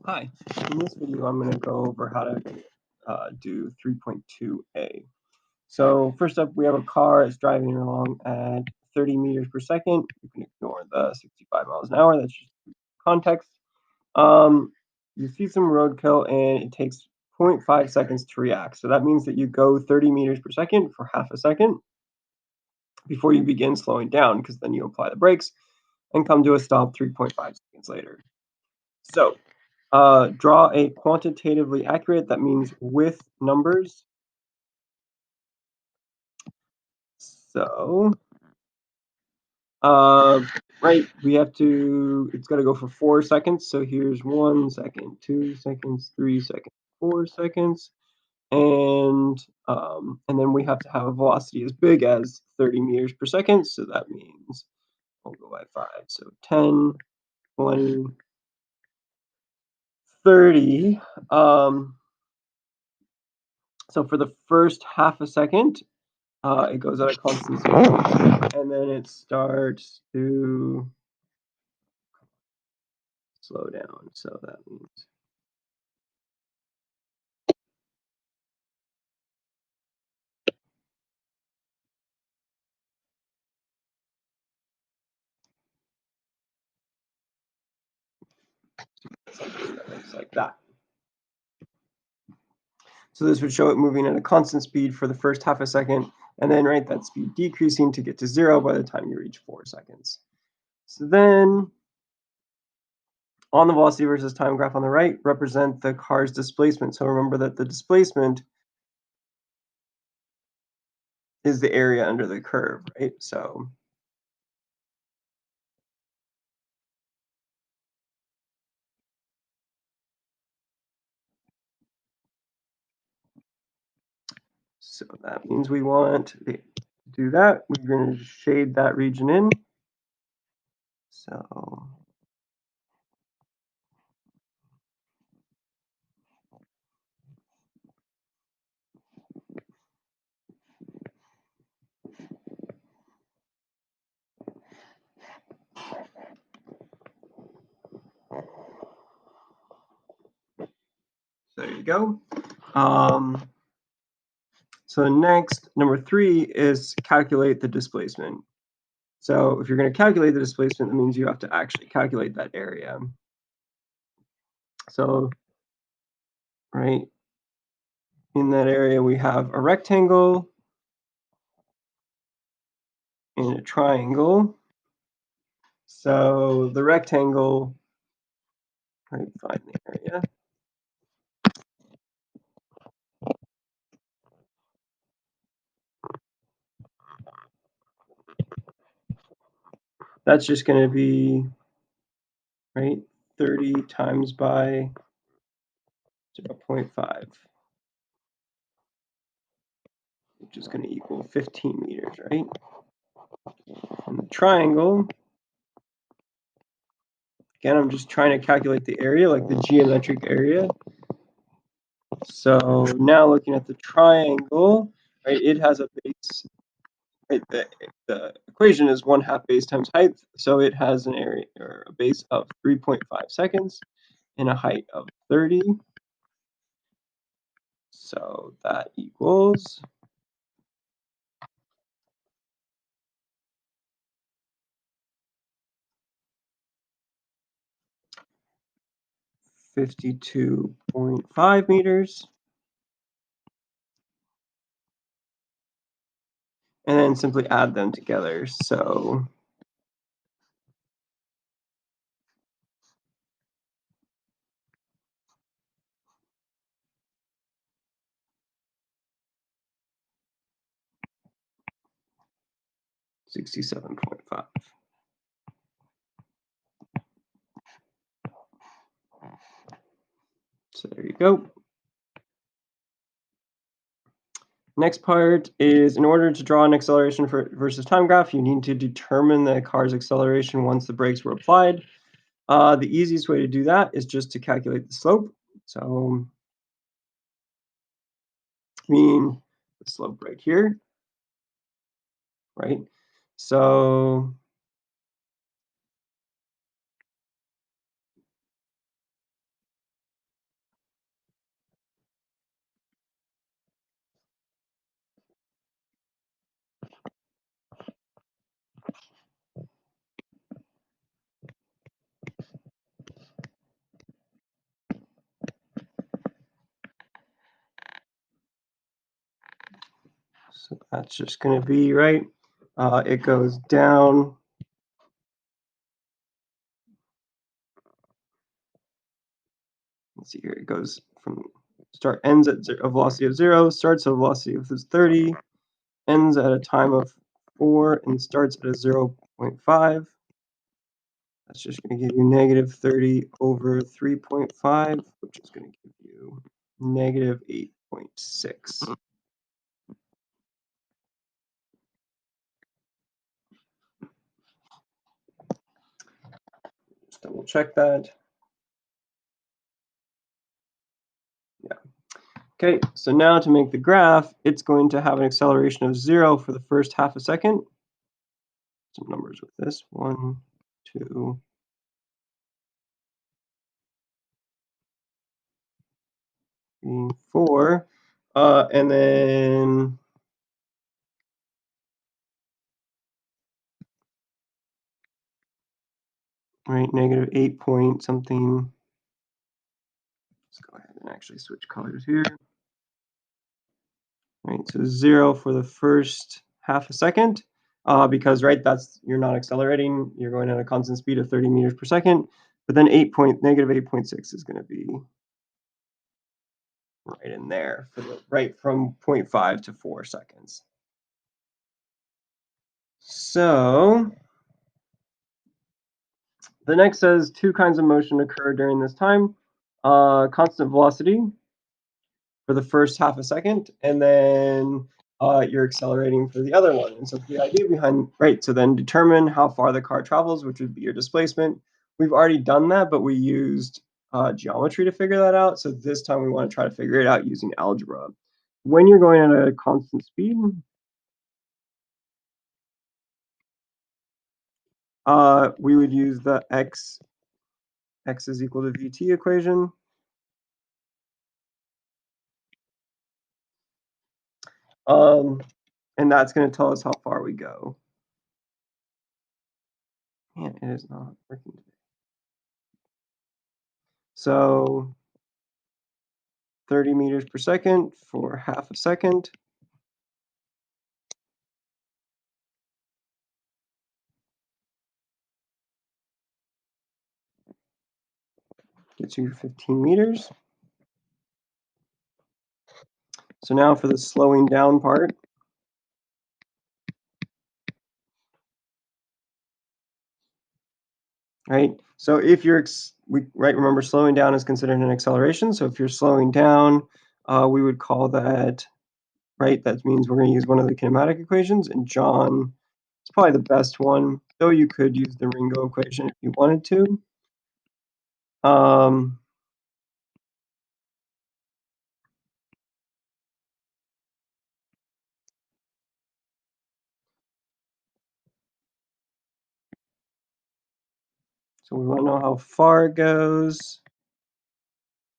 Hi, in this video I'm going to go over how to do 3.2a. So first up, we have a car that's driving along at 30 meters per second. You can ignore the 65 miles an hour, that's just context. You see some roadkill and it takes 0.5 seconds to react. So that means that you go 30 meters per second for half a second before you begin slowing down, because then you apply the brakes and come to a stop 3.5 seconds later. So draw a quantitatively accurate, that means with numbers. So, right, it's got to go for 4 seconds. So here's 1 second, 2 seconds, 3 seconds, 4 seconds. And then we have to have a velocity as big as 30 meters per second. So that means we'll go by 5. So 10, 20, 30. So for the first half a second, it goes at a constant speed, and then it starts to slow down. So that means something that looks like that. So this would show it moving at a constant speed for the first half a second, and then that speed decreasing to get to 0 by the time you reach 4 seconds. So then on the velocity versus time graph on the right, represent the car's displacement. So remember that the displacement is the area under the curve, right? So that means we want to do that. We're going to shade that region in. So there you go. So next, number 3 is calculate the displacement. So if you're going to calculate the displacement, that means you have to actually calculate that area. So, right, in that area, we have a rectangle and a triangle. So the rectangle, right, find the area. That's just going to be, right, 30 times by 0.5, which is going to equal 15 meters, right? And the triangle, again, I'm just trying to calculate the area, like the geometric area. So now looking at the triangle, right, it has a base. Right, the equation is 1/2 base times height, so it has an area or a base of 3.5 seconds and a height of 30. So that equals 52.5 meters. And then simply add them together. So $67.5. So there you go. Next part is, in order to draw an acceleration versus time graph, you need to determine the car's acceleration once the brakes were applied. The easiest way to do that is just to calculate the slope. So, meaning the slope right here, right? So So that's just going to be right. It goes down. Let's see here. It goes from ends at a velocity of 0, starts at a velocity of 30, ends at a time of 4, and starts at a 0.5. That's just going to give you negative 30 over 3.5, which is going to give you negative 8.6. Just double check that. Yeah. Okay, so now to make the graph, it's going to have an acceleration of 0 for the first half a second. Some numbers with this. 1, 2, 3, 4. And then right, negative 8 point something. Let's go ahead and actually switch colors here. Right, so 0 for the first half a second, because right, you're not accelerating, you're going at a constant speed of 30 meters per second. But then negative 8.6 is going to be right in there for right from 0.5 to 4 seconds. So the next says two kinds of motion occur during this time. Constant velocity for the first half a second, and then you're accelerating for the other one. And so the idea behind, right, so then determine how far the car travels, which would be your displacement. We've already done that, but we used geometry to figure that out. So this time we want to try to figure it out using algebra. When you're going at a constant speed, we would use the x is equal to vt equation. And that's going to tell us how far we go. Man, it is not working today. So 30 meters per second for half a second. Gets you 15 meters. So now for the slowing down part. Right, so if you're, remember slowing down is considered an acceleration. So if you're slowing down, we would call that, right, that means we're going to use one of the kinematic equations. And John is probably the best one, though you could use the Ringo equation if you wanted to. So we want to know how far it goes.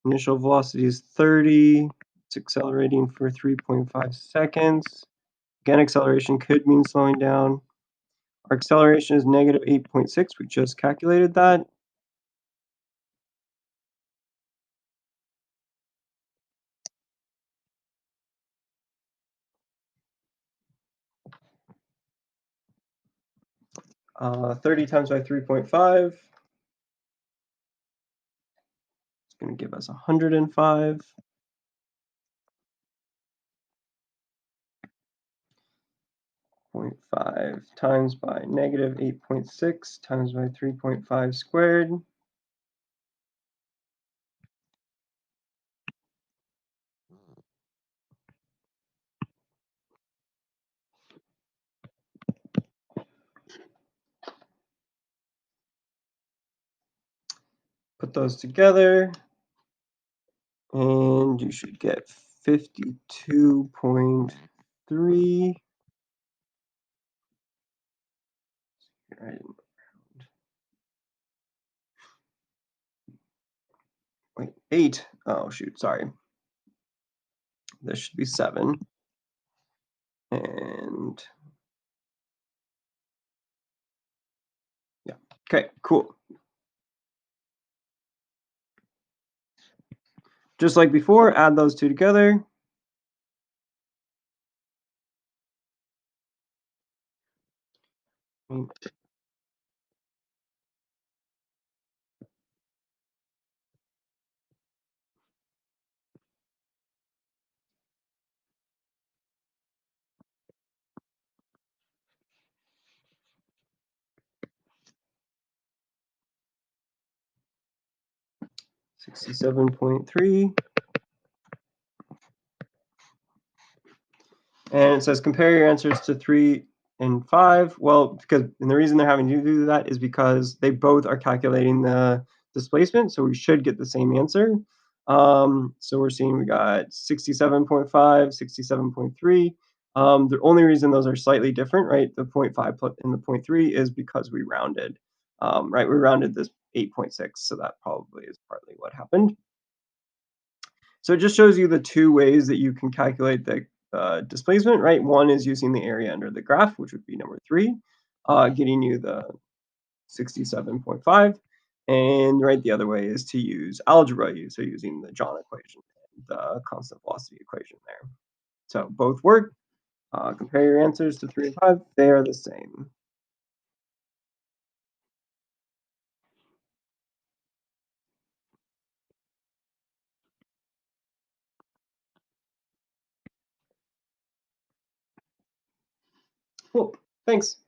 Initial velocity is 30. It's accelerating for 3.5 seconds. Again, acceleration could mean slowing down. Our acceleration is negative 8.6. We just calculated that. Uh, 30 times by 3.5. It's going to give us 105. 0.5 times by negative 8.6 times by 3.5 squared. Put those together, and you should get 52.3. Wait, 8. Oh, shoot, sorry. This should be 7. And yeah, okay, cool. Just like before, add those two together. 67.3. And it says compare your answers to 3 and 5. Well, and the reason they're having you do that is because they both are calculating the displacement, so we should get the same answer. So we're seeing we got 67.5, 67.3. The only reason those are slightly different, right? The 0.5 and the 0.3 is because we rounded, right? We rounded this 8.6, so that probably is partly what happened. So it just shows you the two ways that you can calculate the displacement, right? One is using the area under the graph, which would be number 3, getting you the 67.5. And right, the other way is to use algebra, so using the John equation, the constant velocity equation there. So both work. Compare your answers to 3 and 5. They are the same. Cool. Thanks.